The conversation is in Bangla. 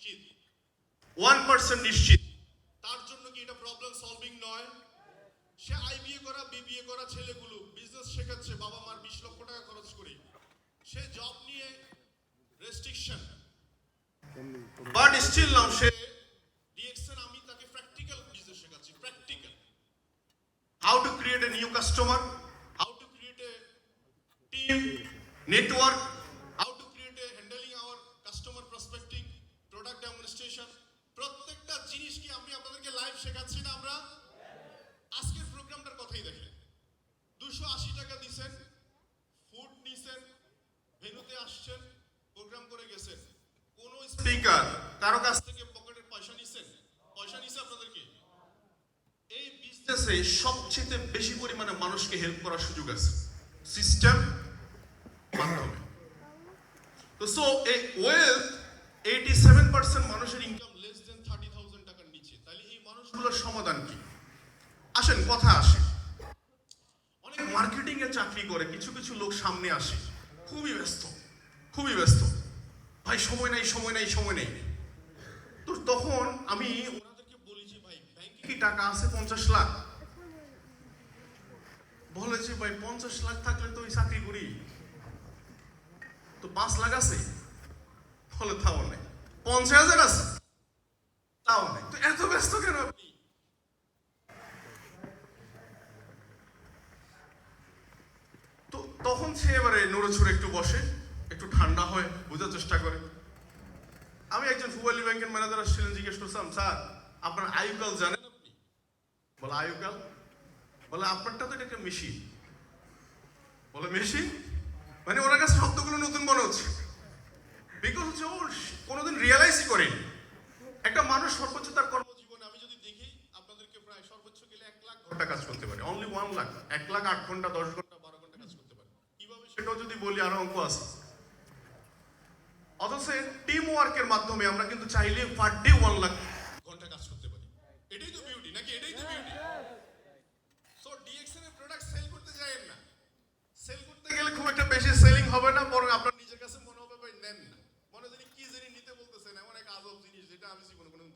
নিশ্চিত, 1% নিশ্চিত। তার জন্য কি এটা প্রবলেম সলভিং নয়? সে আইবিএ করা বিবিএ করা ছেলেগুলো বিজনেস শেখাচ্ছে বাবা মার 20 লক্ষ টাকা খরচ করে, সে জব নিয়ে রেস্ট্রিকশন, বাট স্টিল নাও সে ডিএক্সএন আমি তাকে প্র্যাকটিক্যাল বিজনেস শেখাচ্ছি, practical how to create a new customer, how to create a team network, how to create a handling our customer prospecting, product demonstration, প্রত্যেকটা জিনিস কি আমি আপনাদেরকে লাইভ শেখাচ্ছি না? আমরা আজকের প্রোগ্রামটার কথাই দেখেন, 280 টাকা দিছেন, ফুড নিছেন, ভেন্যুতে আসছেন, প্রোগ্রাম করে গেছেন, কোন স্পিকার কারো কাছ থেকে পকেটের পয়সা নিছেন? পয়সা নিছে আপনাদেরকে? এই বিজনেসে সবচেয়ে বেশি পরিমাণে মানুষকে হেল্প করার সুযোগ আছে সিস্টেম মাধ্যমে। তো সো এই ওয়েলথ 87% মানুষের ইনকাম লেস দেন 30,000 টাকার নিচে। তাহলে এই মানুষগুলোর সমাধান কি? আসেন কথা আসে, অনেক মার্কেটিং এ চাকরি করে কিছু কিছু লোক সামনে আসে, খুবই ব্যস্ত, খুবই ব্যস্ত, ভাই সময় নাই সময় নাই সময় নেই। তো তখন আমি ওনাদেরকে বলি যে ভাই ব্যাংকে কি টাকা আছে 50 লাখ? বলে যে ভাই 50 লাখ থাকলে তো ওই চাকরি করি, তো 5 লাখ আছে? বলে তাও নেই। 50,000 আছে? তাও নেই। তো এত ব্যস্ত কেন আপনি? তো তখন সে এবারে নড়ে ছড়ে একটু বসে, একটু ঠান্ডা হয়, বোঝার চেষ্টা করে। আমি একজন ফুবালি ব্যাংকের ম্যানেজার আসছিলেন, জিজ্ঞেস করছিলাম স্যার আপনার আয়ুকাল জানেন আপনি? বলে আয়ুকাল? বলে আপনারটা তো এটা একটা মেশিন। বলে মেশিন মানে? ওনার কাছে শব্দগুলো নতুন মনে হচ্ছে, বিকজ হচ্ছে ও কোনোদিন রিয়েলাইজই করেনি। একটা মানুষ সর্বোচ্চ তার কর্মজীবনে আমি যদি দেখি আপনাদেরকে প্রায় সর্বোচ্চ গেলে 1 লাখ ঘন্টা কাজ করতে পারে, অনলি 1 লাখ, 1 লাখ 8 ঘন্টা 10 ঘন্টা 12 ঘন্টা কাজ করতে পারে। কিভাবে সেটাও যদি বলি আরো অঙ্ক আছে। অথচ টিম ওয়ার্কের মাধ্যমে আমরা কিন্তু চাইলে পার ডে 1 লাখ ঘন্টা কাজ করতে পারি। এটাই তো বিউটি, নাকি? এটাই তো বিউটি। সো ডিএক্সএন এর প্রোডাক্ট সেল করতে যায়েন না, সেল করতে গেলে খুব একটা বেশি সেলিং হবে না, বরং আপনার নিজের কাছে মনে হবে ভাই নেন না, মনে জানি কি জানি নিতে বলতেছেন, এমন এক আজব জিনিস যেটা আমি জীবনে কোনোদিন